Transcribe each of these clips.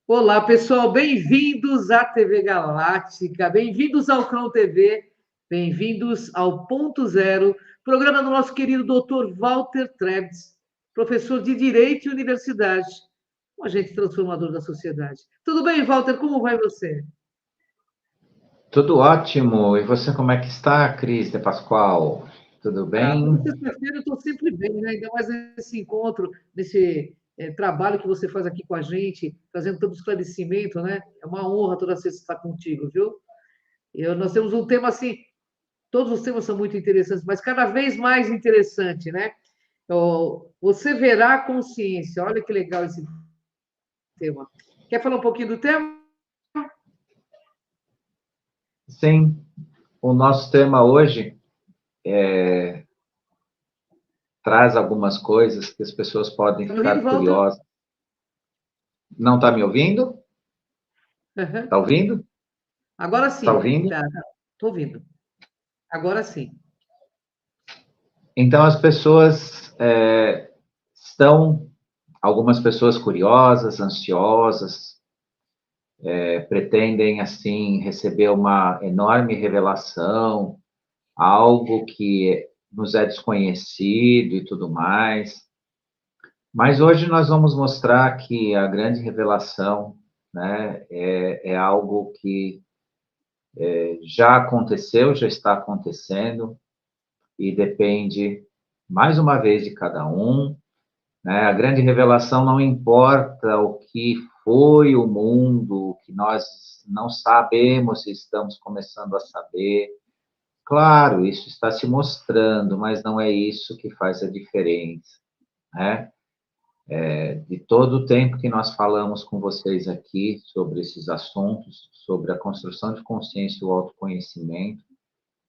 Olá, pessoal, bem-vindos à TV Galáctica, bem-vindos ao Chrome TV, bem-vindos ao Ponto Zero, programa do nosso querido Dr. Walter Trebs, professor de Direito e Universidade, um agente transformador da sociedade. Tudo bem, Walter? Como vai você? Tudo ótimo. E você, como é que está, Cris de Pascoal? Tudo Toda bem? sexta-feira eu estou sempre bem, né? Ainda mais nesse encontro, nesse trabalho que você faz aqui com a gente, trazendo tanto esclarecimento, né? É uma honra toda sexta estar contigo, viu? Nós temos um tema assim. Todos os temas são muito interessantes, mas cada vez mais interessante, né? Você verá a consciência. Olha que legal esse tema. Quer falar um pouquinho do tema? Sim, o nosso tema hoje traz algumas coisas que as pessoas podem Está me ouvindo, ficar Walter? curiosas. Não está me ouvindo? Uhum. Está ouvindo? Agora Está sim. ouvindo? Tá, estou ouvindo. Agora sim. Então, as pessoas estão, algumas pessoas curiosas, ansiosas, pretendem, assim, receber uma enorme revelação, algo que nos é desconhecido e tudo mais. Mas hoje nós vamos mostrar que a grande revelação, né, é algo que já aconteceu, já está acontecendo e depende, mais uma vez, de cada um. Né? A grande revelação não importa o que foi o mundo, o que nós não sabemos e estamos começando a saber. Claro, isso está se mostrando, mas não é isso que faz a diferença, né? De todo o tempo que nós falamos com vocês aqui sobre esses assuntos, sobre a construção de consciência e o autoconhecimento,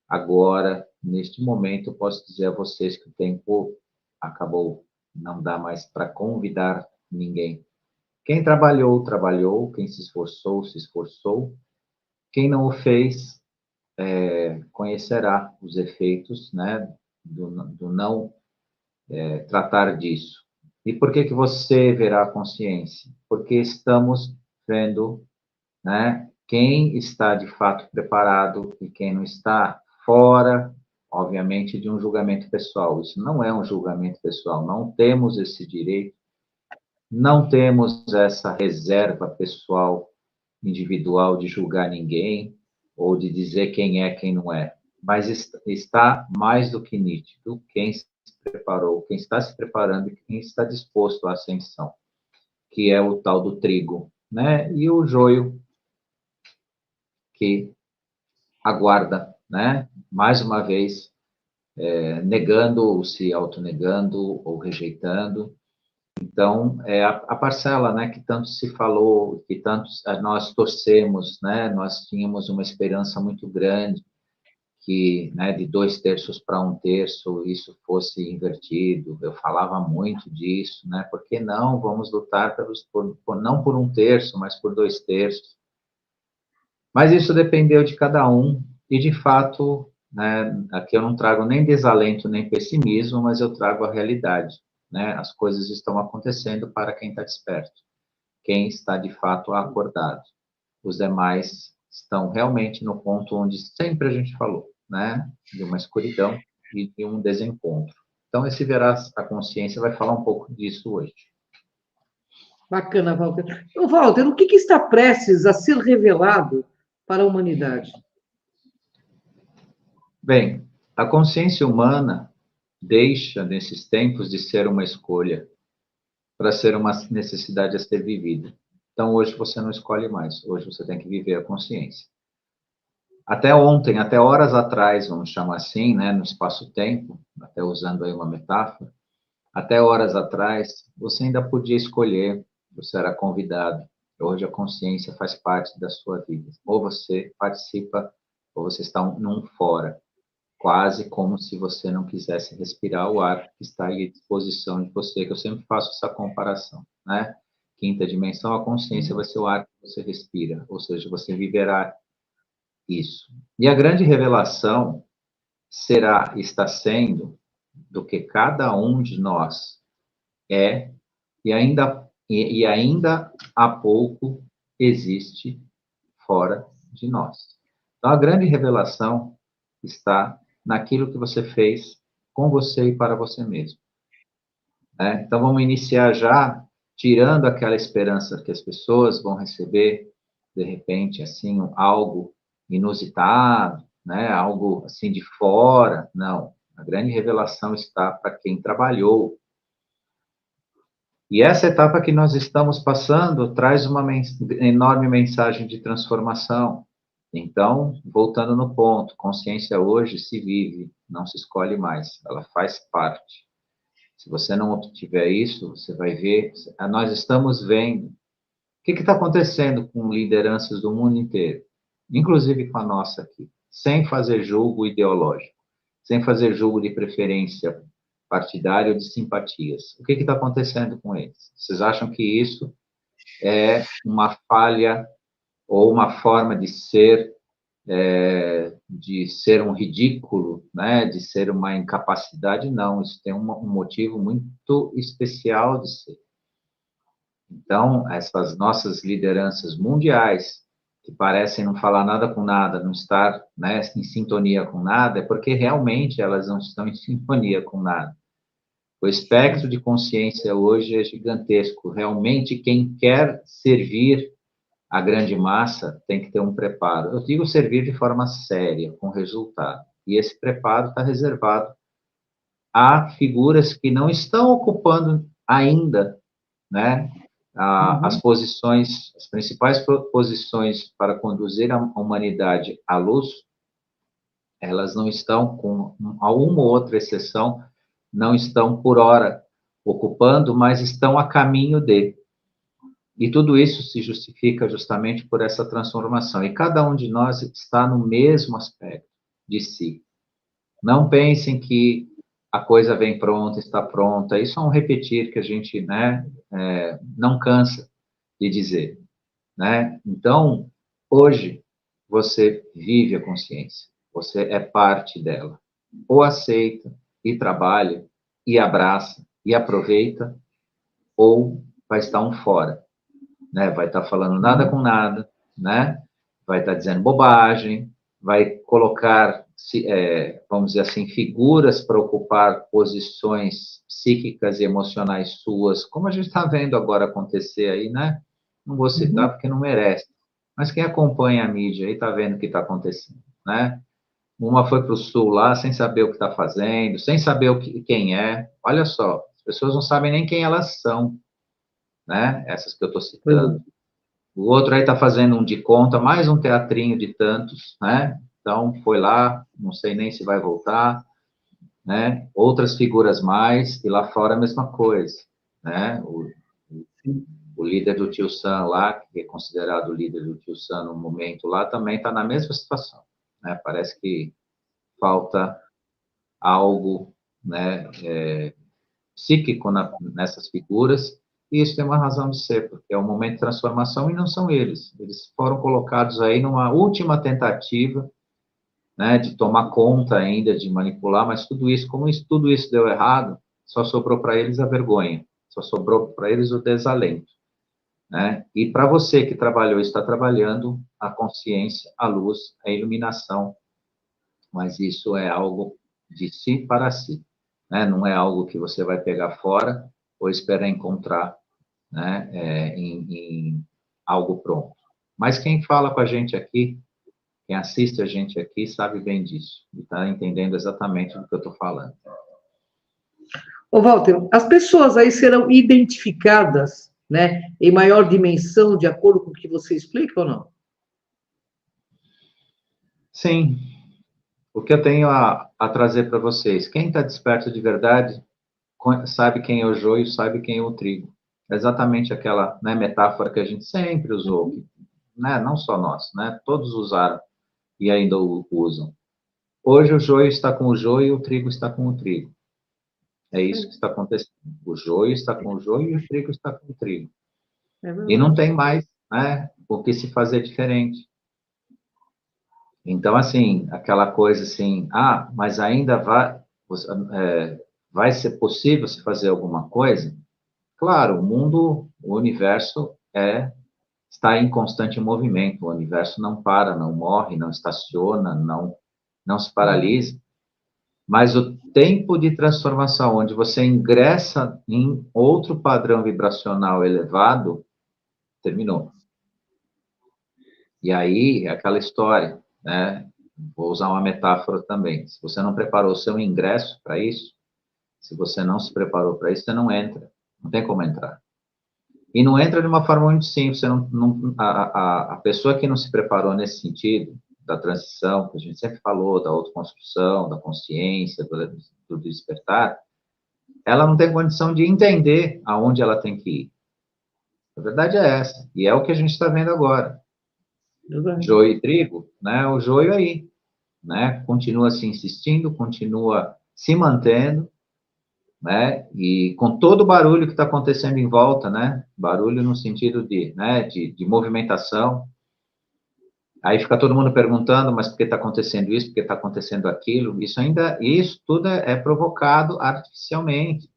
agora, neste momento, eu posso dizer a vocês que o tempo acabou, não dá mais para convidar ninguém. Quem trabalhou, trabalhou, quem se esforçou, se esforçou, quem não o fez, conhecerá os efeitos, né, do não tratar disso. E por que que você verá a consciência? Porque estamos vendo, né, quem está de fato preparado e quem não está, fora, obviamente, de um julgamento pessoal. Isso não é um julgamento pessoal, não temos esse direito, não temos essa reserva pessoal, individual de julgar ninguém ou de dizer quem é, quem não é. Mas está mais do que nítido quem se preparou, quem está se preparando e quem está disposto à ascensão, que é o tal do trigo, né? E o joio que aguarda, né? Mais uma vez, negando ou se autonegando ou rejeitando. Então, é a parcela, né, que tanto se falou, que tanto nós torcemos, né? Nós tínhamos uma esperança muito grande que, né, de 2/3 para 1/3 isso fosse invertido. Eu falava muito disso, né? Por que não vamos lutar não por 1/3, mas por 2/3? Mas isso dependeu de cada um e, de fato, né, aqui eu não trago nem desalento nem pessimismo, mas eu trago a realidade, né? As coisas estão acontecendo para quem está desperto, quem está de fato acordado. Os demais estão realmente no ponto onde sempre a gente falou, né? De uma escuridão e de um desencontro. Então, esse Verás a Consciência vai falar um pouco disso hoje. Bacana, Walter. Ô, Walter, o que está prestes a ser revelado para a humanidade? Bem, a consciência humana deixa, nesses tempos, de ser uma escolha para ser uma necessidade a ser vivida. Então, hoje você não escolhe mais, hoje você tem que viver a consciência. Até ontem, até horas atrás, vamos chamar assim, né, no espaço-tempo, até usando aí uma metáfora, até horas atrás, você ainda podia escolher, você era convidado. Hoje a consciência faz parte da sua vida. Ou você participa, ou você está num fora, quase como se você não quisesse respirar o ar que está aí à disposição de você, que eu sempre faço essa comparação, né? Quinta dimensão, a consciência vai ser o ar que você respira, ou seja, você viverá isso. E a grande revelação está sendo do que cada um de nós é e ainda e ainda há pouco existe fora de nós. Então, a grande revelação está naquilo que você fez com você e para você mesmo. Né? Então, vamos iniciar já tirando aquela esperança que as pessoas vão receber, de repente, assim, algo inusitado, né? Algo assim de fora. Não. A grande revelação está para quem trabalhou. E essa etapa que nós estamos passando traz uma enorme mensagem de transformação. Então, voltando no ponto, consciência hoje se vive, não se escolhe mais, ela faz parte. Se você não obtiver isso, você vai ver, nós estamos vendo o que está acontecendo com lideranças do mundo inteiro, inclusive com a nossa aqui, sem fazer julgo ideológico, sem fazer julgo de preferência partidária ou de simpatias. O que está acontecendo com eles? Vocês acham que isso é uma falha ou uma forma de ser um ridículo, né? De ser uma incapacidade? Não, isso tem um motivo muito especial de ser. Então, essas nossas lideranças mundiais, que parecem não falar nada com nada, não estar, né, em sintonia com nada, é porque realmente elas não estão em sintonia com nada. O espectro de consciência hoje é gigantesco. Realmente, quem quer servir a grande massa tem que ter um preparo. Eu digo servir de forma séria, com resultado. E esse preparo está reservado a figuras que não estão ocupando ainda, né, as posições, as principais posições para conduzir a humanidade à luz. Elas não estão, com uma ou outra exceção, não estão por hora ocupando, mas estão a caminho de. E tudo isso se justifica justamente por essa transformação. E cada um de nós está no mesmo aspecto de si. Não pensem que a coisa vem pronta, está pronta. Isso é um repetir que a gente, né, não cansa de dizer. Né? Então, hoje, você vive a consciência. Você é parte dela. Ou aceita e trabalha e abraça e aproveita, ou vai estar um fora, né? Vai estar falando nada com nada, né? Vai estar dizendo bobagem, vai colocar, vamos dizer assim, figuras para ocupar posições psíquicas e emocionais suas, como a gente está vendo agora acontecer aí, né? Não vou citar porque não merece, mas quem acompanha a mídia aí está vendo o que está acontecendo, né? Uma foi para o sul lá, sem saber o que está fazendo, sem saber quem é. Olha só, as pessoas não sabem nem quem elas são, né? Essas que eu estou citando. O outro aí está fazendo um de conta, mais um teatrinho de tantos, né? Então, foi lá, não sei nem se vai voltar, né? Outras figuras mais, e lá fora a mesma coisa, né? O líder do Tio Sam lá, que é considerado o líder do Tio Sam no momento lá, também está na mesma situação, né? Parece que falta algo, né, psíquico nessas figuras, e isso tem uma razão de ser, porque é um momento de transformação e não são eles. Eles foram colocados aí numa última tentativa, né, de tomar conta ainda, de manipular, mas tudo isso, como tudo isso deu errado, só sobrou para eles a vergonha, só sobrou para eles o desalento. Né? E para você que trabalhou, está trabalhando a consciência, a luz, a iluminação, mas isso é algo de si para si, né? Não é algo que você vai pegar fora ou esperar encontrar, né, em algo pronto. Mas quem fala com a gente aqui, quem assiste a gente aqui, sabe bem disso, e está entendendo exatamente do que eu estou falando. Ô, Walter, as pessoas aí serão identificadas, né, em maior dimensão, de acordo com o que você explica ou não? Sim. O que eu tenho a trazer para vocês, quem está desperto de verdade, sabe quem é o joio, sabe quem é o trigo. É exatamente aquela, né, metáfora que a gente sempre usou, né, não só nós, né, todos usaram e ainda usam. Hoje o joio está com o joio e o trigo está com o trigo. É isso que está acontecendo. O joio está com o joio e o trigo está com o trigo. E não tem mais, né, o que se fazer diferente. Então, assim, aquela coisa assim, mas ainda vai ser possível se fazer alguma coisa? Claro, o mundo O universo está em constante movimento, o universo não para, não morre, não estaciona, não se paralisa, mas o tempo de transformação, onde você ingressa em outro padrão vibracional elevado, terminou. E aí, é aquela história, né? Vou usar uma metáfora também. Se você não preparou o seu ingresso para isso, se você não se preparou para isso, você não entra. Não tem como entrar. E não entra de uma forma muito simples. Você a pessoa que não se preparou nesse sentido, da transição, que a gente sempre falou, da autoconstrução, da consciência, do despertar, ela não tem condição de entender aonde ela tem que ir. A verdade é essa. E é o que a gente está vendo agora. Joio e trigo, né? O joio aí, né? Continua se insistindo, continua se mantendo, né? E com todo o barulho que está acontecendo em volta, né? Barulho no sentido de movimentação. Aí fica todo mundo perguntando, mas por que está acontecendo isso? Por que está acontecendo aquilo? Isso tudo é provocado artificialmente.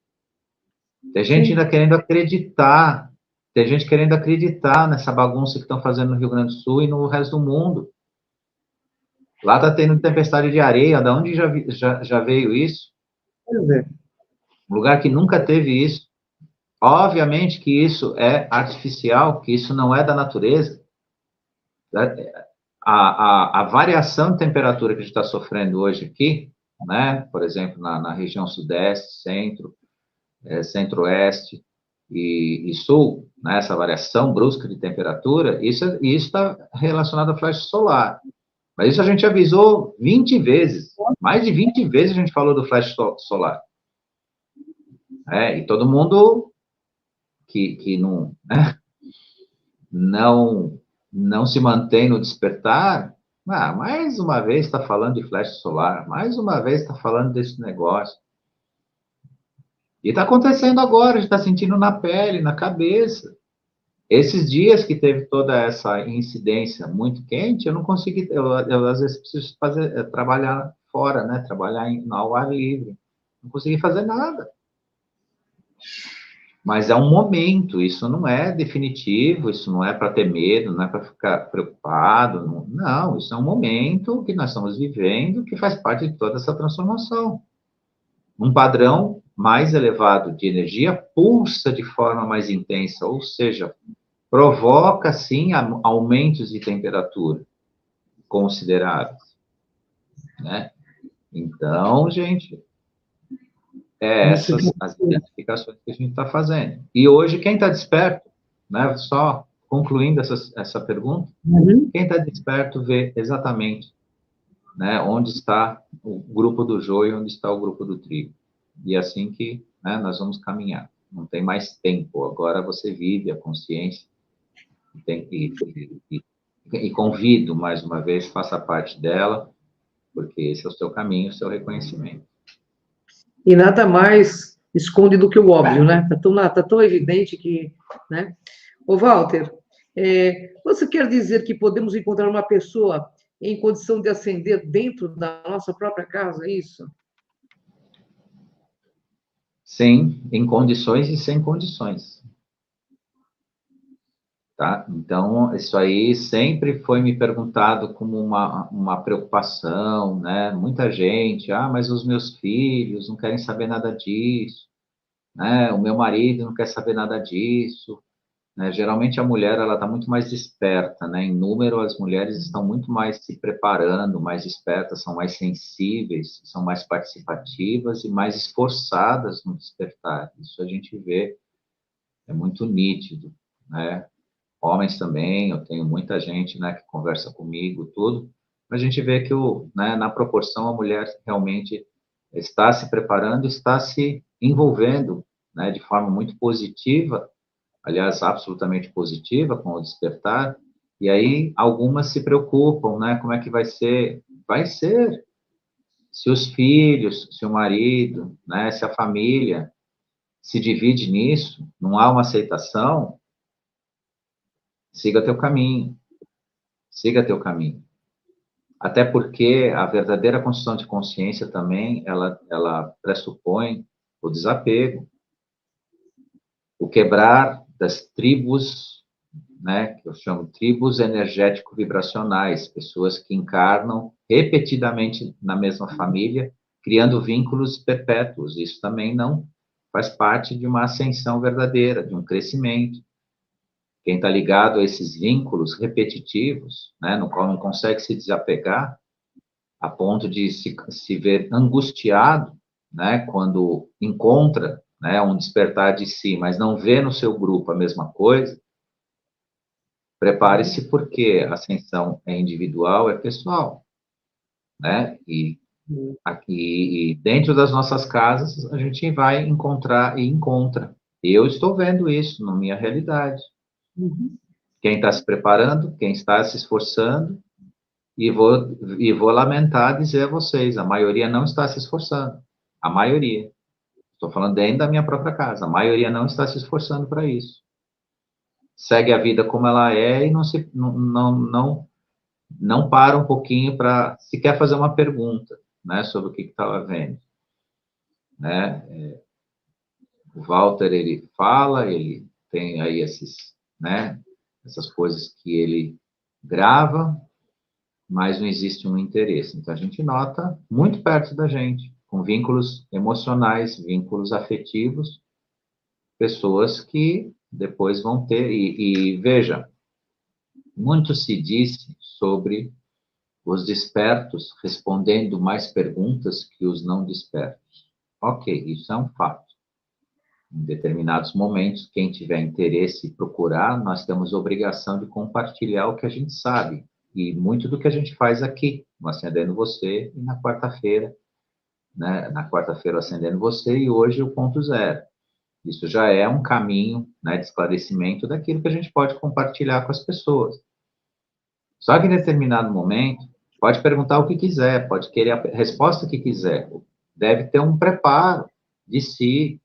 Tem gente ainda querendo acreditar. Tem gente querendo acreditar nessa bagunça que estão fazendo no Rio Grande do Sul e no resto do mundo. Lá está tendo tempestade de areia. Da onde já veio isso? Um lugar que nunca teve isso. Obviamente que isso é artificial, que isso não é da natureza. A variação de temperatura que a gente está sofrendo hoje aqui, né? Por exemplo, na região sudeste, centro, centro-oeste e sul, né? Essa variação brusca de temperatura, isso está relacionado à flash solar. Mas isso a gente avisou 20 vezes. Mais de 20 vezes a gente falou do flash solar. E todo mundo que não, né, não se mantém no despertar, mais uma vez está falando de flash solar, mais uma vez está falando desse negócio. E está acontecendo agora, a gente está sentindo na pele, na cabeça. Esses dias que teve toda essa incidência muito quente, eu não consegui, eu às vezes preciso trabalhar fora, né? Trabalhar ao ar livre. Não consegui fazer nada. Mas é um momento, isso não é definitivo, isso não é para ter medo, não é para ficar preocupado, não, isso é um momento que nós estamos vivendo, que faz parte de toda essa transformação. Um padrão mais elevado de energia pulsa de forma mais intensa, ou seja, provoca, sim, aumentos de temperatura consideráveis, né? Então, gente, essas as identificações que a gente está fazendo. E hoje, quem está desperto, né? Só concluindo essa pergunta, quem está desperto vê exatamente, né, onde está o grupo do joio, onde está o grupo do trigo. E é assim que, né, nós vamos caminhar. Não tem mais tempo. Agora você vive a consciência e convido mais uma vez, faça parte dela, porque esse é o seu caminho, o seu reconhecimento. E nada mais esconde do que o óbvio, né? Tá tão evidente que, né? Ô, Walter, você quer dizer que podemos encontrar uma pessoa em condição de ascender dentro da nossa própria casa, é isso? Sim, em condições e sem condições. Tá? Então, isso aí sempre foi me perguntado como uma preocupação, né? Muita gente, mas os meus filhos não querem saber nada disso, né? O meu marido não quer saber nada disso, né? Geralmente a mulher, ela está muito mais desperta, né? Em número, as mulheres estão muito mais se preparando, mais espertas, são mais sensíveis, são mais participativas e mais esforçadas no despertar. Isso a gente vê, é muito nítido, né? Homens também, eu tenho muita gente, né, que conversa comigo, tudo, mas a gente vê que, né, na proporção, a mulher realmente está se preparando, está se envolvendo, né, de forma muito positiva, aliás, absolutamente positiva com o despertar, e aí algumas se preocupam, né, como é que vai ser? Vai ser. Se os filhos, se o marido, né, se a família se divide nisso, não há uma aceitação, siga teu caminho. Siga teu caminho. Até porque a verdadeira construção de consciência também, ela pressupõe o desapego, o quebrar das tribos, né, que eu chamo tribos energético-vibracionais, pessoas que encarnam repetidamente na mesma família, criando vínculos perpétuos. Isso também não faz parte de uma ascensão verdadeira, de um crescimento. Quem está ligado a esses vínculos repetitivos, né, no qual não consegue se desapegar, a ponto de se ver angustiado, né, quando encontra, né, um despertar de si, mas não vê no seu grupo a mesma coisa, prepare-se porque a ascensão é individual, é pessoal, né? E aqui, dentro das nossas casas, a gente vai encontrar e encontra. Eu estou vendo isso na minha realidade. Uhum. Quem está se preparando, quem está se esforçando, e vou lamentar dizer a vocês, a maioria não está se esforçando. A maioria. Estou falando dentro da minha própria casa. A maioria não está se esforçando para isso. Segue a vida como ela é e não para um pouquinho para sequer fazer uma pergunta, né, sobre o que estava vendo, né? O Walter, ele fala, ele tem aí né, essas coisas que ele grava, mas não existe um interesse. Então, a gente nota muito perto da gente, com vínculos emocionais, vínculos afetivos, pessoas que depois vão ter. E veja, muito se disse sobre os despertos respondendo mais perguntas que os não despertos. Ok, isso é um fato. Em determinados momentos, quem tiver interesse em procurar, nós temos obrigação de compartilhar o que a gente sabe. E muito do que a gente faz aqui, no Acendendo Você, e na quarta-feira, né? Na quarta-feira, Acendendo Você, e hoje o ponto zero. Isso já é um caminho, né, de esclarecimento daquilo que a gente pode compartilhar com as pessoas. Só que em determinado momento, pode perguntar o que quiser, pode querer a resposta que quiser. Deve ter um preparo de si,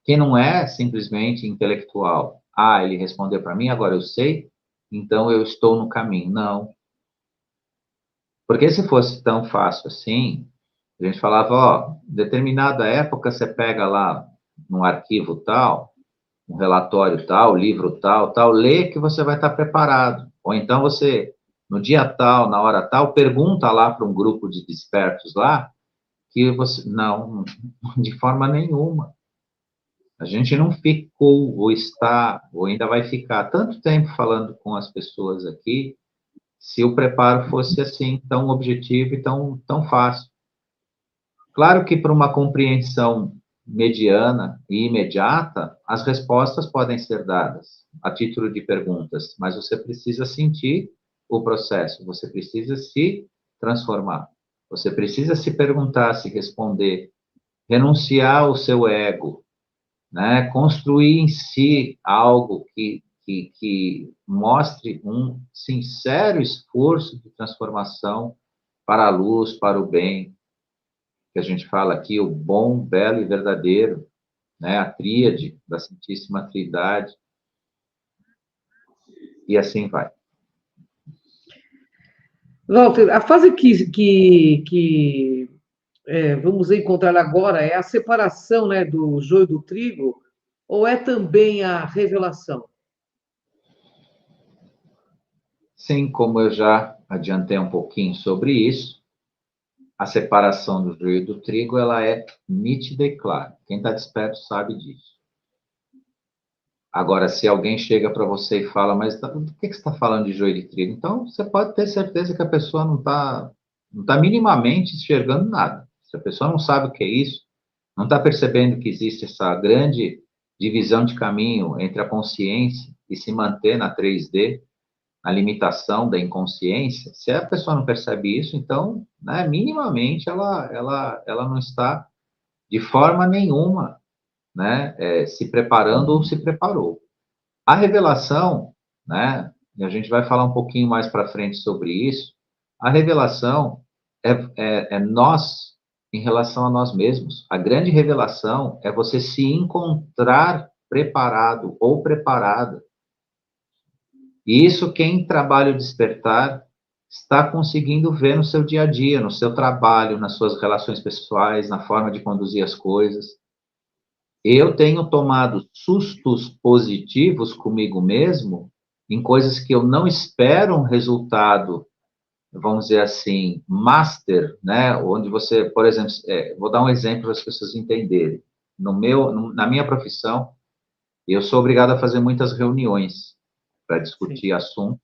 que não é simplesmente intelectual. Ah, ele respondeu para mim, agora eu sei, então eu estou no caminho. Não. Porque se fosse tão fácil assim, a gente falava, ó, determinada época você pega lá num arquivo tal, um relatório tal, livro tal, tal, lê que você vai estar preparado. Ou então você, no dia tal, na hora tal, pergunta lá para um grupo de despertos lá, que você, não, de forma nenhuma. A gente não ficou, ou está, ou ainda vai ficar tanto tempo falando com as pessoas aqui, se o preparo fosse assim, tão objetivo e tão fácil. Claro que para uma compreensão mediana e imediata, as respostas podem ser dadas a título de perguntas, mas você precisa sentir o processo, você precisa se transformar, você precisa se perguntar, se responder, renunciar ao seu ego, né? Construir em si algo que mostre um sincero esforço de transformação para a luz, para o bem, que a gente fala aqui, o bom, belo e verdadeiro, né? A tríade da Santíssima Trindade, e assim vai. Walter, a fase que vamos encontrar agora é a separação, né, do joio do trigo, ou é também a revelação? Sim, como eu já adiantei um pouquinho sobre isso, a separação do joio e do trigo, ela é nítida e clara. Quem está desperto sabe disso. Agora, se alguém chega para você e fala, mas do que você está falando de joio e de trigo? Então, você pode ter certeza que a pessoa não tá minimamente enxergando nada. Se a pessoa não sabe o que é isso, não está percebendo que existe essa grande divisão de caminho entre a consciência e se manter na 3D, na limitação da inconsciência, se a pessoa não percebe isso, então, né, minimamente ela não está de forma nenhuma, né, se preparando ou se preparou. A revelação, né, e a gente vai falar um pouquinho mais para frente sobre isso, a revelação é nós em relação a nós mesmos. A grande revelação é você se encontrar preparado ou preparada. E isso quem trabalha o despertar está conseguindo ver no seu dia a dia, no seu trabalho, nas suas relações pessoais, na forma de conduzir as coisas. eu tenho tomado sustos positivos comigo mesmo em coisas que eu não espero um resultado, vamos dizer assim, master, né? Onde você, por exemplo, vou dar um exemplo para as pessoas entenderem. Na minha profissão, eu sou obrigado a fazer muitas reuniões para Sim. discutir assuntos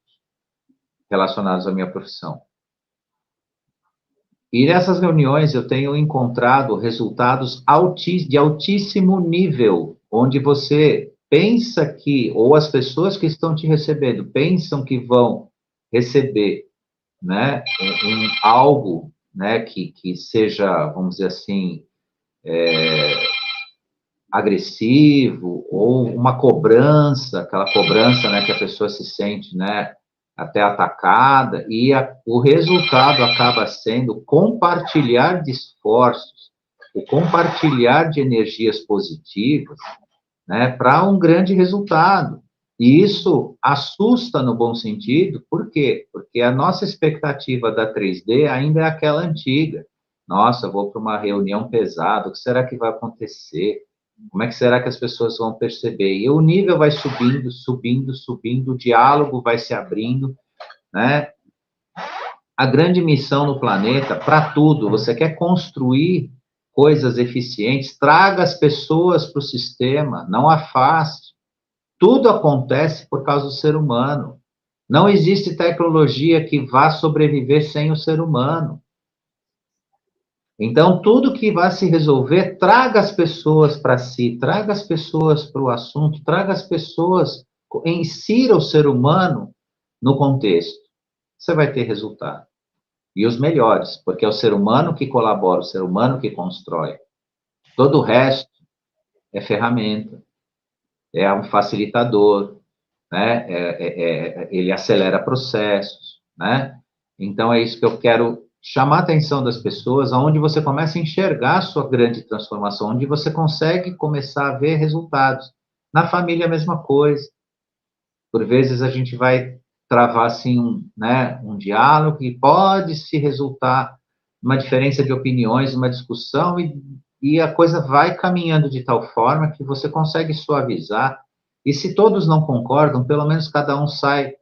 relacionados à minha profissão. E nessas reuniões eu tenho encontrado resultados de altíssimo nível, onde você pensa que, ou as pessoas que estão te recebendo, pensam que vão receber, né, algo, né, que seja, vamos dizer assim, agressivo, ou uma cobrança, aquela cobrança, né, que a pessoa se sente, né, até atacada, e o resultado acaba sendo compartilhar de esforços, o compartilhar de energias positivas, né, para um grande resultado. E isso assusta no bom sentido, por quê? Porque a nossa expectativa da 3D ainda é aquela antiga. Nossa, eu vou para uma reunião pesada, o que será que vai acontecer? Como é que será que as pessoas vão perceber? E o nível vai subindo, subindo, subindo, o diálogo vai se abrindo, né? A grande missão no planeta, para tudo, você quer construir coisas eficientes, traga as pessoas para o sistema, não afaste. Tudo acontece por causa do ser humano. Não existe tecnologia que vá sobreviver sem o ser humano. Então, tudo que vai se resolver, traga as pessoas para si, traga as pessoas para o assunto, traga as pessoas, insira o ser humano no contexto. Você vai ter resultado. E os melhores, porque é o ser humano que colabora, o ser humano que constrói. Todo o resto é ferramenta, é um facilitador, né? Ele acelera processos, né? Então, é isso que eu quero chamar a atenção das pessoas, aonde você começa a enxergar a sua grande transformação, onde você consegue começar a ver resultados. Na família, a mesma coisa. Por vezes, a gente vai travar, assim, um diálogo que pode se resultar uma diferença de opiniões, uma discussão, e a coisa vai caminhando de tal forma que você consegue suavizar. E se todos não concordam, pelo menos cada um sai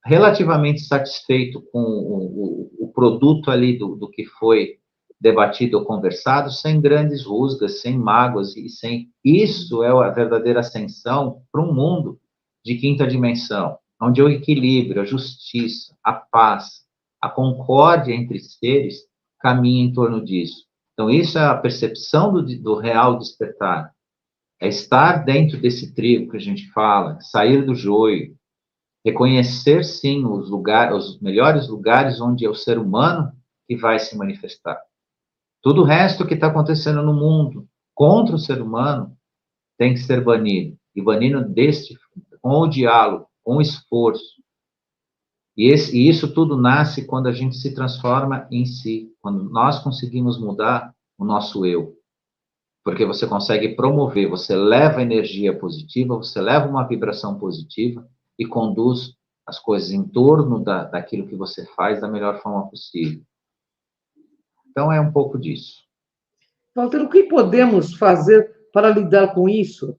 relativamente satisfeito com o produto ali do que foi debatido ou conversado, sem grandes rusgas, sem mágoas e sem. Isso é a verdadeira ascensão para um mundo de quinta dimensão, onde o equilíbrio, a justiça, a paz, a concórdia entre seres caminha em torno disso. Então, isso é a percepção do real despertar. É estar dentro desse trigo que a gente fala, sair do joio, reconhecer, sim, os melhores lugares onde é o ser humano que vai se manifestar. Tudo o resto que está acontecendo no mundo contra o ser humano tem que ser banido. E banido com o diálogo, com o esforço. E isso tudo nasce quando a gente se transforma em si, quando nós conseguimos mudar o nosso eu. Porque você consegue promover, você leva energia positiva, você leva uma vibração positiva e conduz as coisas em torno daquilo que você faz da melhor forma possível. Então, é um pouco disso. Walter, o que podemos fazer para lidar com isso?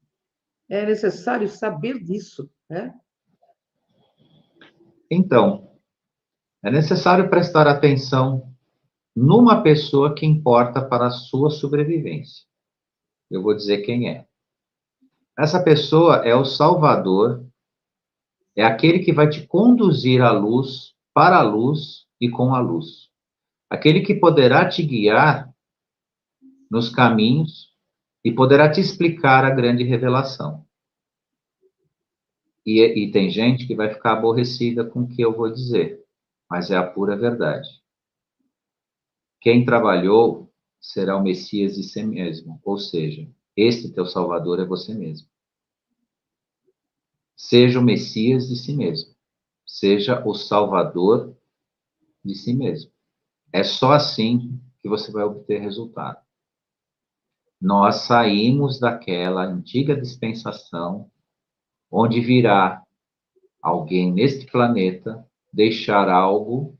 É necessário saber disso, né? Então, é necessário prestar atenção numa pessoa que importa para a sua sobrevivência. Eu vou dizer quem é. Essa pessoa é o Salvador, é aquele que vai te conduzir à luz, para a luz e com a luz. Aquele que poderá te guiar nos caminhos e poderá te explicar a grande revelação. E tem gente que vai ficar aborrecida com o que eu vou dizer, mas é a pura verdade. Quem trabalhou será o Messias de si mesmo, ou seja, este teu Salvador é você mesmo. Seja o Messias de si mesmo. Seja o Salvador de si mesmo. É só assim que você vai obter resultado. Nós saímos daquela antiga dispensação onde virá alguém neste planeta deixar algo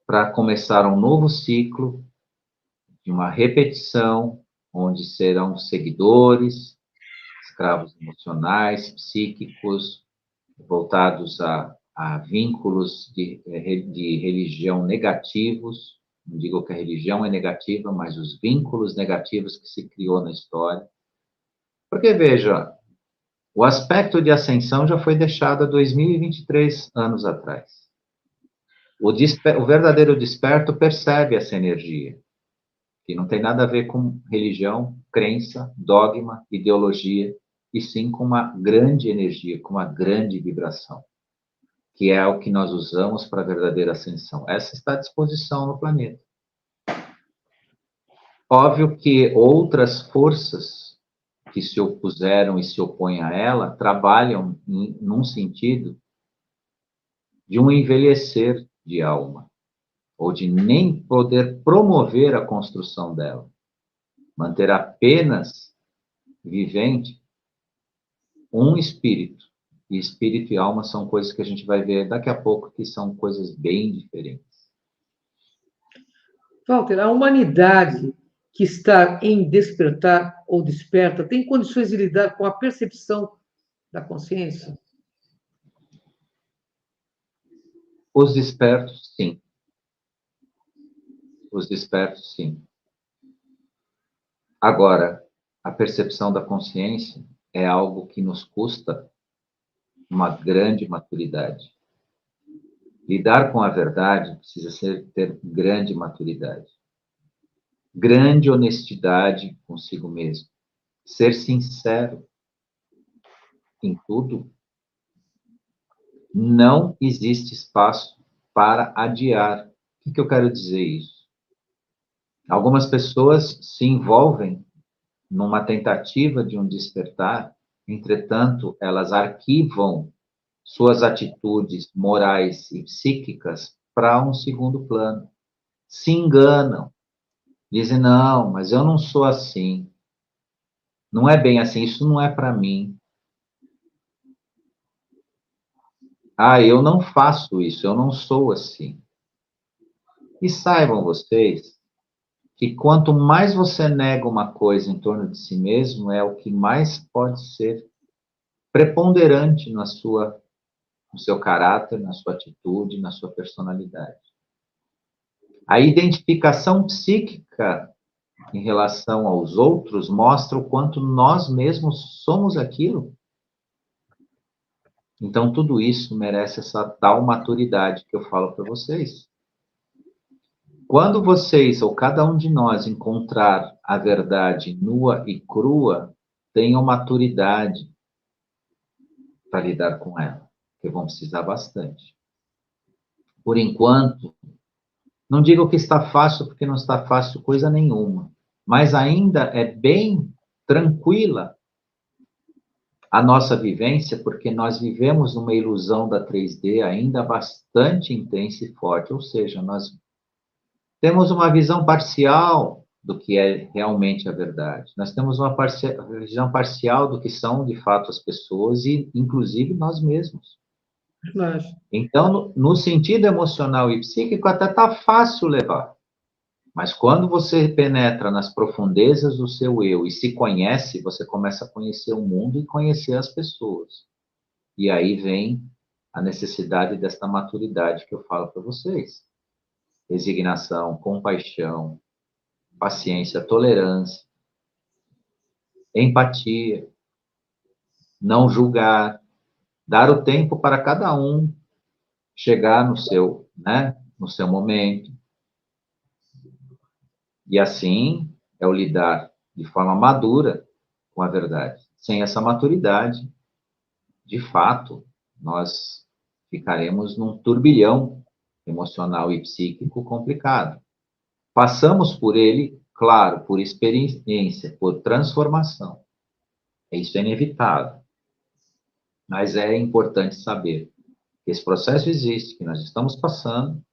para começar um novo ciclo de uma repetição onde serão seguidores, escravos emocionais, psíquicos, voltados a vínculos de religião negativos. Não digo que a religião é negativa, mas os vínculos negativos que se criou na história. Porque, veja, o aspecto de ascensão já foi deixado há 2023 anos atrás. O verdadeiro desperto percebe essa energia, que não tem nada a ver com religião, crença, dogma, ideologia, e sim com uma grande energia, com uma grande vibração, que é o que nós usamos para a verdadeira ascensão. Essa está à disposição no planeta. Óbvio que outras forças que se opuseram e se opõem a ela trabalham num sentido de um envelhecer de alma, ou de nem poder promover a construção dela, manter apenas vivente um espírito. E espírito e alma são coisas que a gente vai ver daqui a pouco, que são coisas bem diferentes. Walter, a humanidade que está em despertar ou desperta tem condições de lidar com a percepção da consciência? Os despertos, sim. Os despertos, sim. Agora, a percepção da consciência é algo que nos custa uma grande maturidade. Lidar com a verdade precisa ter grande maturidade. Grande honestidade consigo mesmo. Ser sincero em tudo. Não existe espaço para adiar. O que eu quero dizer isso? Algumas pessoas se envolvem numa tentativa de um despertar, entretanto, elas arquivam suas atitudes morais e psíquicas para um segundo plano. Se enganam. Dizem, não, mas eu não sou assim. Não é bem assim, isso não é para mim. Ah, eu não faço isso, eu não sou assim. E saibam vocês que quanto mais você nega uma coisa em torno de si mesmo, é o que mais pode ser preponderante no seu caráter, na sua atitude, na sua personalidade. A identificação psíquica em relação aos outros mostra o quanto nós mesmos somos aquilo. Então, tudo isso merece essa tal maturidade que eu falo para vocês. Quando vocês, ou cada um de nós, encontrar a verdade nua e crua, tenham maturidade para lidar com ela, porque vão precisar bastante. Por enquanto, não digo que está fácil, porque não está fácil coisa nenhuma, mas ainda é bem tranquila a nossa vivência, porque nós vivemos numa ilusão da 3D ainda bastante intensa e forte, ou seja, nós temos uma visão parcial do que é realmente a verdade. Nós temos uma visão parcial do que são, de fato, as pessoas e, inclusive, nós mesmos. Então, no sentido emocional e psíquico, até está fácil levar. Mas quando você penetra nas profundezas do seu eu e se conhece, você começa a conhecer o mundo e conhecer as pessoas. E aí vem a necessidade desta maturidade que eu falo para vocês. Resignação, compaixão, paciência, tolerância, empatia, não julgar, dar o tempo para cada um chegar no seu momento. E assim é o lidar de forma madura com a verdade. Sem essa maturidade, de fato, nós ficaremos num turbilhão emocional e psíquico complicado. Passamos por ele, claro, por experiência, por transformação. Isso é inevitável. Mas é importante saber que esse processo existe, que nós estamos passando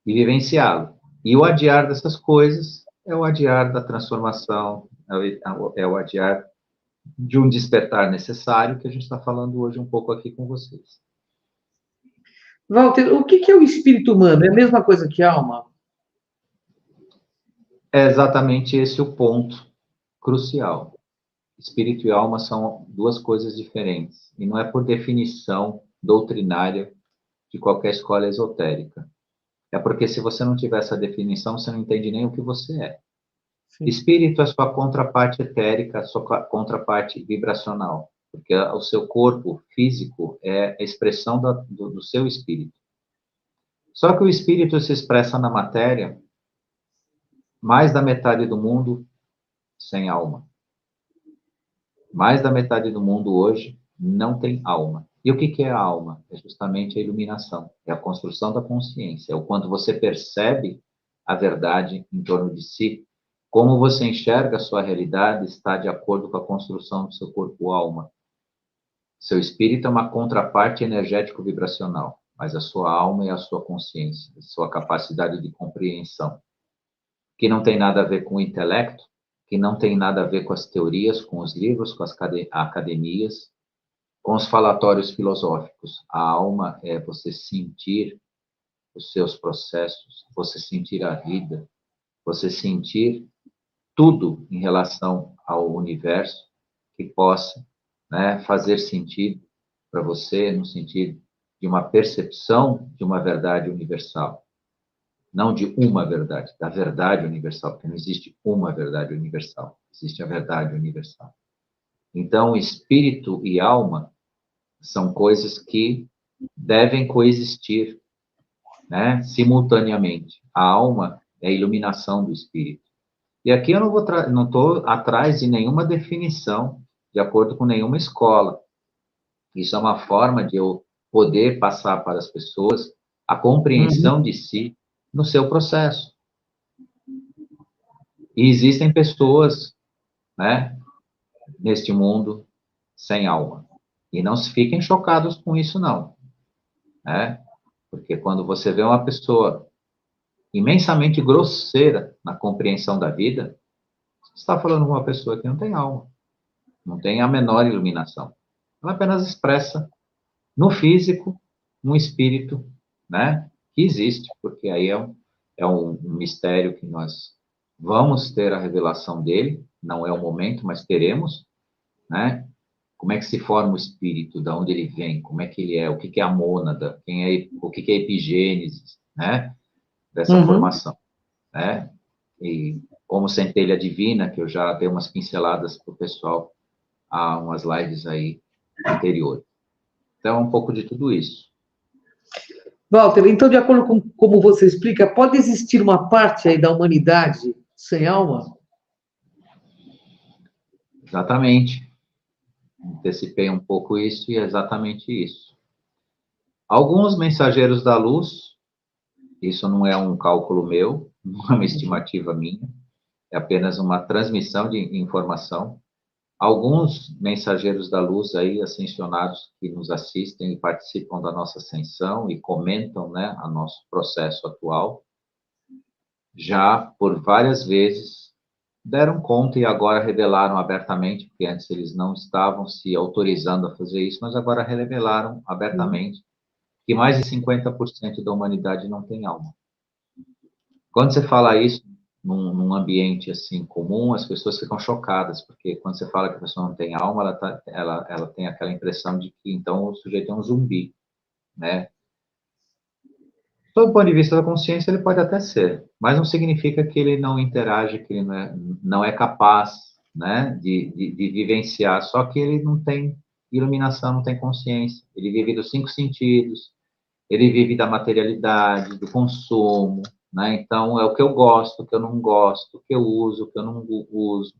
e vivenciá-lo. E o adiar dessas coisas é o adiar da transformação, é o adiar de um despertar necessário que a gente está falando hoje um pouco aqui com vocês. Walter, o que é o espírito humano? É a mesma coisa que a alma? É exatamente esse o ponto crucial. Espírito e alma são duas coisas diferentes, e não é por definição doutrinária de qualquer escola esotérica. É porque se você não tiver essa definição, você não entende nem o que você é. Sim. Espírito é sua contraparte etérica, sua contraparte vibracional, porque o seu corpo físico é a expressão do seu espírito. Só que o espírito se expressa na matéria, mais da metade do mundo sem alma. Mais da metade do mundo hoje não tem alma. E o que é a alma? É justamente a iluminação, é a construção da consciência, é o quanto você percebe a verdade em torno de si. Como você enxerga a sua realidade está de acordo com a construção do seu corpo-alma. Seu espírito é uma contraparte energético-vibracional, mas a sua alma é a sua consciência, a sua capacidade de compreensão, que não tem nada a ver com o intelecto, que não tem nada a ver com as teorias, com os livros, com as academias, com os falatórios filosóficos. A alma é você sentir os seus processos, você sentir a vida, você sentir tudo em relação ao universo que possa, né, fazer sentido para você, no sentido de uma percepção de uma verdade universal. Não de uma verdade, da verdade universal, porque não existe uma verdade universal, existe a verdade universal. Então, espírito e alma são coisas que devem coexistir, né, simultaneamente. A alma é a iluminação do espírito. E aqui eu não estou atrás de nenhuma definição, de acordo com nenhuma escola. Isso é uma forma de eu poder passar para as pessoas a Uhum. compreensão de si no seu processo. E existem pessoas, né, neste mundo sem alma. E não se fiquem chocados com isso, não. Né? Porque quando você vê uma pessoa imensamente grosseira na compreensão da vida, você está falando com uma pessoa que não tem alma, não tem a menor iluminação. Ela apenas expressa no físico um espírito, né, que existe, porque aí é um mistério que nós vamos ter a revelação dele, não é o momento, mas teremos, né? Como é que se forma o espírito, de onde ele vem, como é que ele é, o que é a mônada, o que é a epigênese, né? Dessa Uhum. formação, né? E como centelha divina, que eu já dei umas pinceladas para o pessoal há umas lives aí anteriores. Então, é um pouco de tudo isso. Walter, então, de acordo com como você explica, pode existir uma parte aí da humanidade sem alma? Exatamente. Antecipei um pouco isso e é exatamente isso. Alguns mensageiros da luz, isso não é um cálculo meu, não é uma estimativa minha, é apenas uma transmissão de informação. Alguns mensageiros da luz aí, ascensionados, que nos assistem e participam da nossa ascensão e comentam, né, o nosso processo atual, já por várias vezes deram conta e agora revelaram abertamente, porque antes eles não estavam se autorizando a fazer isso, mas agora revelaram abertamente que mais de 50% da humanidade não tem alma. Quando você fala isso num ambiente assim comum, as pessoas ficam chocadas, porque quando você fala que a pessoa não tem alma, ela tem aquela impressão de que então o sujeito é um zumbi, né? Do ponto de vista da consciência, ele pode até ser, mas não significa que ele não interage, que ele não é capaz, né, de vivenciar, só que ele não tem iluminação, não tem consciência. Ele vive dos cinco sentidos, ele vive da materialidade, do consumo, né? Então, é o que eu gosto, o que eu não gosto, o que eu uso, o que eu não uso,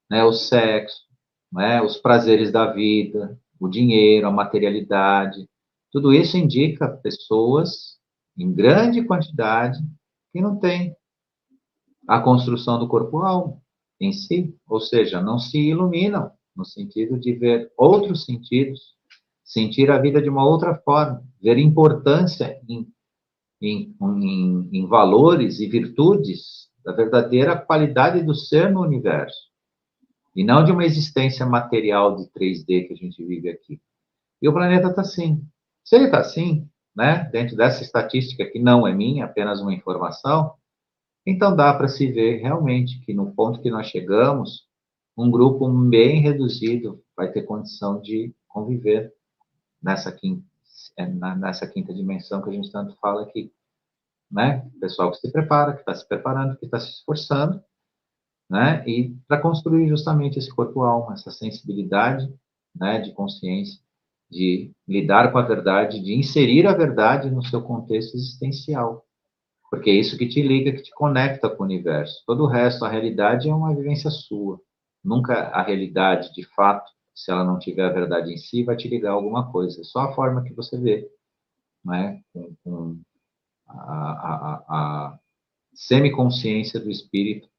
né? O sexo, né? Os prazeres da vida, o dinheiro, a materialidade. Tudo isso indica pessoas, em grande quantidade, que não têm a construção do corpo-alma em si, ou seja, não se iluminam no sentido de ver outros sentidos, sentir a vida de uma outra forma, ver importância em valores e virtudes da verdadeira qualidade do ser no universo, e não de uma existência material de 3D que a gente vive aqui. E o planeta está assim. Se ele está assim, né, dentro dessa estatística que não é minha, apenas uma informação, Então dá para se ver realmente que no ponto que nós chegamos, um grupo bem reduzido vai ter condição de conviver nessa quinta dimensão que a gente tanto fala aqui, né? O pessoal que se prepara, que está se preparando, que está se esforçando, né? E para construir justamente esse corpo-alma, essa sensibilidade, né? De consciência, de lidar com a verdade, de inserir a verdade no seu contexto existencial, porque é isso que te liga, que te conecta com o universo. Todo o resto, a realidade é uma vivência sua. Nunca a realidade, de fato, se ela não tiver a verdade em si, vai te ligar a alguma coisa. É só a forma que você vê, né? Com a semiconsciência do espírito,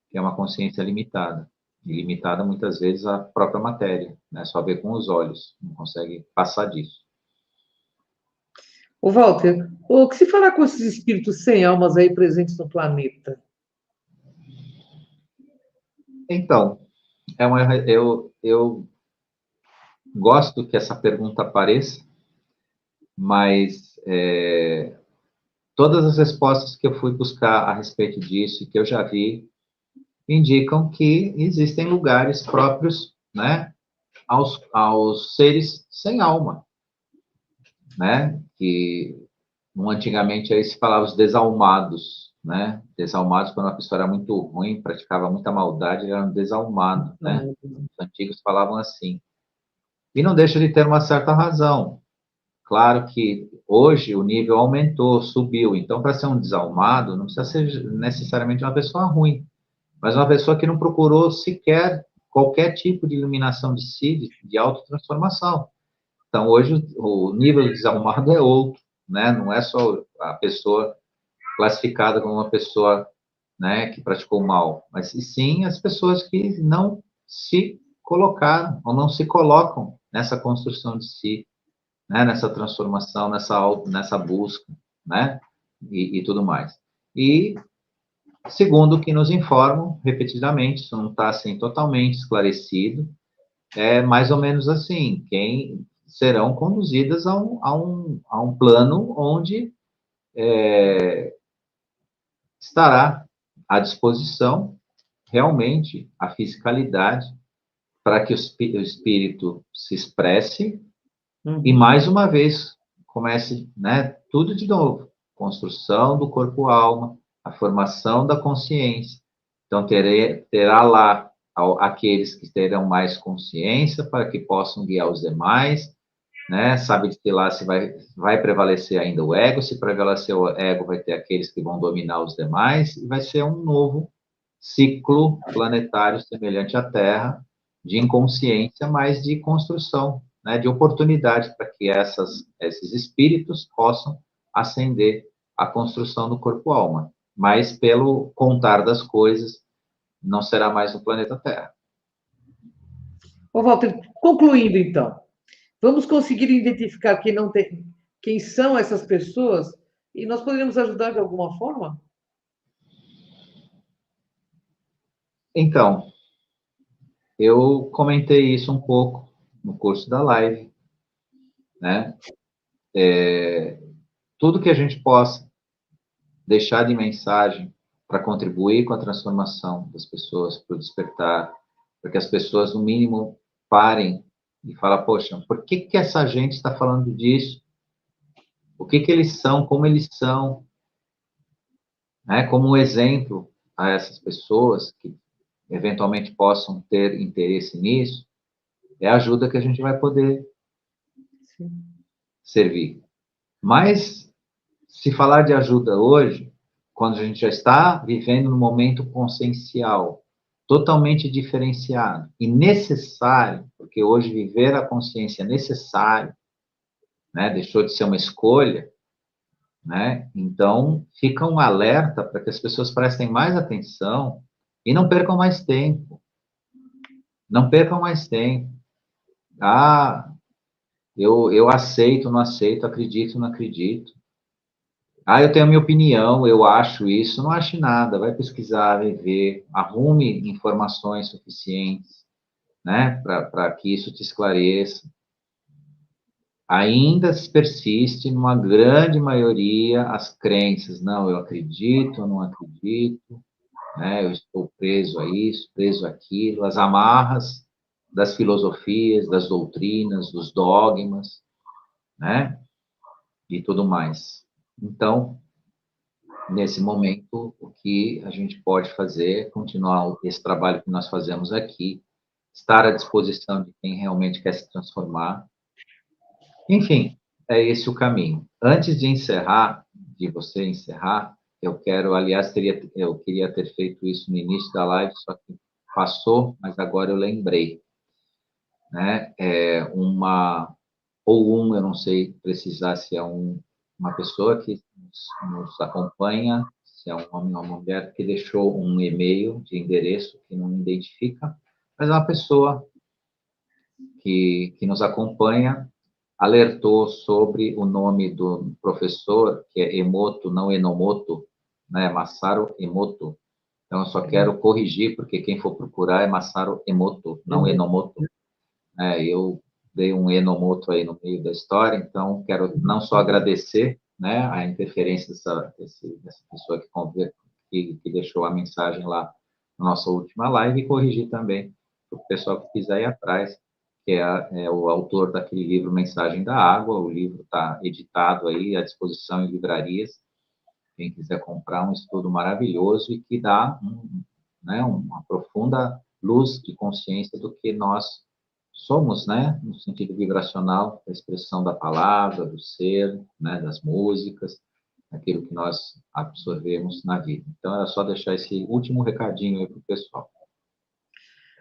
que é uma consciência limitada. E limitada, muitas vezes, à própria matéria, né? Só vê com os olhos, não consegue passar disso. Ô, Walter, o que se fará com esses espíritos sem almas aí presentes no planeta? Então, eu gosto que essa pergunta apareça, mas todas as respostas que eu fui buscar a respeito disso e que eu já vi indicam que existem lugares próprios, né, aos seres sem alma, né, que antigamente aí se falava os desalmados, né, desalmados quando a pessoa era muito ruim, praticava muita maldade, ele era um desalmado, né, os antigos falavam assim. E não deixa de ter uma certa razão. Claro que hoje o nível aumentou, subiu. Então, para ser um desalmado, não precisa ser necessariamente uma pessoa ruim, mas uma pessoa que não procurou sequer qualquer tipo de iluminação de si, de autotransformação. Então, hoje o nível de desalmado é outro, né? Não é só a pessoa classificada como uma pessoa, né, que praticou mal, mas sim as pessoas que não se colocaram ou não se colocam nessa construção de si, né, nessa transformação, nessa busca, né, e tudo mais. E, segundo o que nos informam repetidamente, isso não está assim totalmente esclarecido, é mais ou menos assim, quem serão conduzidas a um plano onde estará à disposição realmente a fisicalidade para que o espírito se expresse e, mais uma vez, comece, né, tudo de novo. Construção do corpo-alma, a formação da consciência. Então, terá lá aqueles que terão mais consciência para que possam guiar os demais, né? Sabe-se lá se vai prevalecer ainda o ego, se prevalecer o ego, vai ter aqueles que vão dominar os demais, e vai ser um novo ciclo planetário semelhante à Terra, de inconsciência, mas de construção, né? De oportunidade para que esses espíritos possam ascender à construção do corpo-alma. Mas, pelo contar das coisas, não será mais o planeta Terra. Ô, Walter, concluindo então, vamos conseguir identificar quem não tem, quem são essas pessoas e nós poderíamos ajudar de alguma forma? Então, eu comentei isso um pouco no curso da live, né? Tudo que a gente possa deixar de mensagem para contribuir com a transformação das pessoas, para o despertar, para que as pessoas, no mínimo, parem e falem, poxa, por que que essa gente está falando disso? O que que eles são, como eles são, né? Como um exemplo a essas pessoas que eventualmente possam ter interesse nisso, é a ajuda que a gente vai poder servir. Mas, se falar de ajuda hoje, quando a gente já está vivendo num momento consciencial totalmente diferenciado e necessário, porque hoje viver a consciência é necessário, né? Deixou de ser uma escolha, né? Então, fica um alerta para que as pessoas prestem mais atenção e não percam mais tempo. Não percam mais tempo. Ah, eu aceito, não aceito, acredito, não acredito. Ah, eu tenho a minha opinião, eu acho isso. Não ache nada, vai pesquisar, vai ver, arrume informações suficientes, né, para que isso te esclareça. ainda se persiste, numa grande maioria, as crenças. Não, eu acredito, eu não acredito, né? Eu estou preso a isso, preso àquilo, as amarras das filosofias, das doutrinas, dos dogmas, né? E tudo mais. Então, nesse momento, o que a gente pode fazer é continuar esse trabalho que nós fazemos aqui, estar à disposição de quem realmente quer se transformar. Enfim, é esse o caminho. Antes de encerrar, de você encerrar, eu quero, aliás, eu queria ter feito isso no início da live, só que passou, mas agora eu lembrei, né? Eu não sei precisar se é uma pessoa que nos acompanha, se é um homem ou uma mulher, que deixou um e-mail de endereço que não identifica, mas é uma pessoa que nos acompanha, alertou sobre o nome do professor, que é Emoto, não Enomoto, né? Masaru Emoto. Então, eu só quero corrigir, porque quem for procurar é Masaru Emoto, não Enomoto. Eu dei um Enomoto aí no meio da história, então quero não só agradecer, né, a interferência dessa pessoa que deixou a mensagem lá na nossa última live, e corrigir também para o pessoal que quiser ir atrás, que é o autor daquele livro Mensagem da Água. O livro está editado aí, à disposição em livrarias. Quem quiser comprar, um estudo maravilhoso e que dá né, uma profunda luz de consciência do que nós somos, né, no sentido vibracional, da expressão da palavra, do ser, né, das músicas, aquilo que nós absorvemos na vida. Então, era só deixar esse último recadinho aí para o pessoal.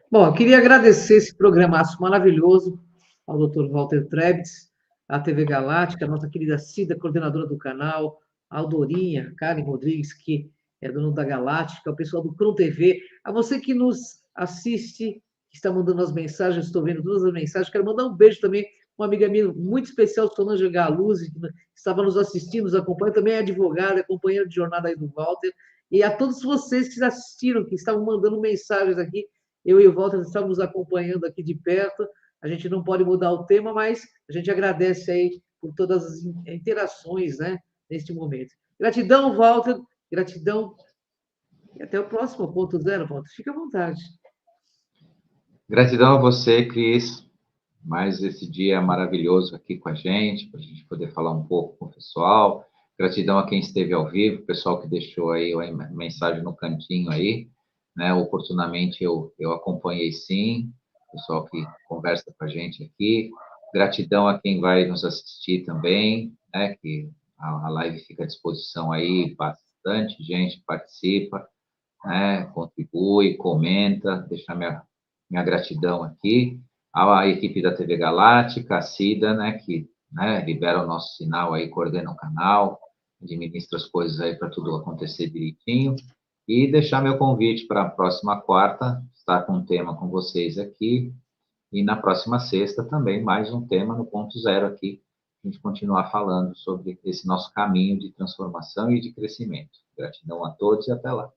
Bom, eu queria agradecer esse programaço maravilhoso ao Dr. Walter Trebitz, à TV Galáctica, a nossa querida Cida, coordenadora do canal, a Aldorinha, Karen Rodrigues, que é dono da Galáctica, o pessoal do Cron TV, a você que nos assiste, que está mandando as mensagens, estou vendo todas as mensagens, quero mandar um beijo também para uma amiga minha muito especial, Solange Galuzzi, que estava nos assistindo, nos acompanha, também é advogada, é companheira de jornada aí do Walter, e a todos vocês que assistiram, que estavam mandando mensagens aqui. Eu e o Walter estamos acompanhando aqui de perto. A gente não pode mudar o tema, mas a gente agradece aí por todas as interações, né, neste momento. Gratidão, Walter. Gratidão. E até o próximo ponto zero, Walter. Fique à vontade. Gratidão a você, Cris. Mais esse dia maravilhoso aqui com a gente, para a gente poder falar um pouco com o pessoal. Gratidão a quem esteve ao vivo, o pessoal que deixou aí a mensagem no cantinho aí, né? Oportunamente eu acompanhei sim, o pessoal que conversa com a gente aqui. Gratidão a quem vai nos assistir também, né? Que a live fica à disposição aí, bastante gente participa, né? Contribui, comenta, deixar minha gratidão aqui à equipe da TV Galáctica, a Cida, né, que, né, libera o nosso sinal aí, coordena o canal, administra as coisas aí para tudo acontecer direitinho, e deixar meu convite para a próxima quarta, estar com um tema com vocês aqui, e na próxima sexta também mais um tema no ponto zero aqui, a gente continuar falando sobre esse nosso caminho de transformação e de crescimento. Gratidão a todos e até lá.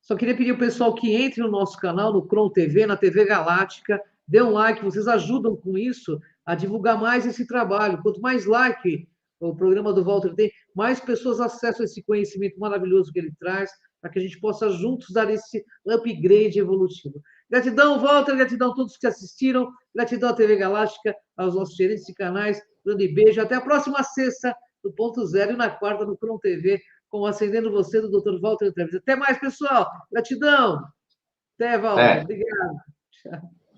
Só queria pedir ao pessoal que entre no nosso canal, no Cron TV, na TV Galáctica, dê um like, vocês ajudam com isso a divulgar mais esse trabalho. Quanto mais like o programa do Walter tem, mais pessoas acessam esse conhecimento maravilhoso que ele traz, para que a gente possa juntos dar esse upgrade evolutivo. Gratidão, Walter, gratidão a todos que assistiram, gratidão à TV Galáctica, aos nossos gerentes de canais, grande beijo, até a próxima sexta, no ponto zero, e na quarta, no Cron TV, com Acendendo Você, do Dr. Walter Treves. Até mais, pessoal. Gratidão. Até, Walter. Obrigado. Tchau.